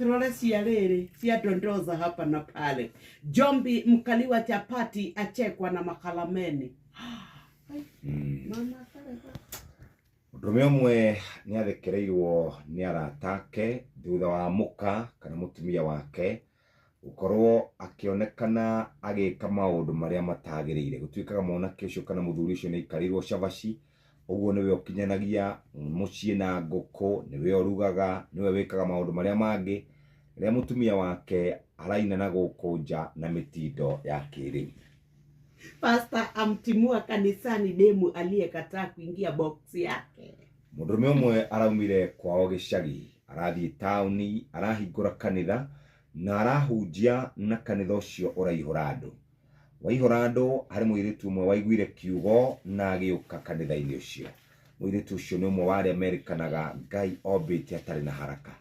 Turore siarere, siadondoza hapa na pale. Jombi mkaliwa chapati achekwa na makalameni. Mama Murume umwe ni athekereirwo ni aratake thutha wa muka kana mutumia wake ukorwo akionekana agika maundu maria matagirire gutuikaga mwanake ucio kana muthuri ucio ni ikarirwo cabaci uguo niwe ukinyanagia mucii na nguku niwe orugaga niwe wikaga maundu maria mangi ria mutumia wake araina na gukunja na mitindo ya kiriu. Pastor amtimua kanisani demu aliyekataa kuingia box yake. Murume umwe araumire kwao gicagi arathie tauni arahingura kanitha na arahunjia na kanitha ucio uraihura andu. Waihura andu hari muiritu umwe waiguire kiugo na agiuka kanitha-ini ucio. Muiritu ucio ni umwe wa aria amerikanaga Ngai ombite atari na haraka.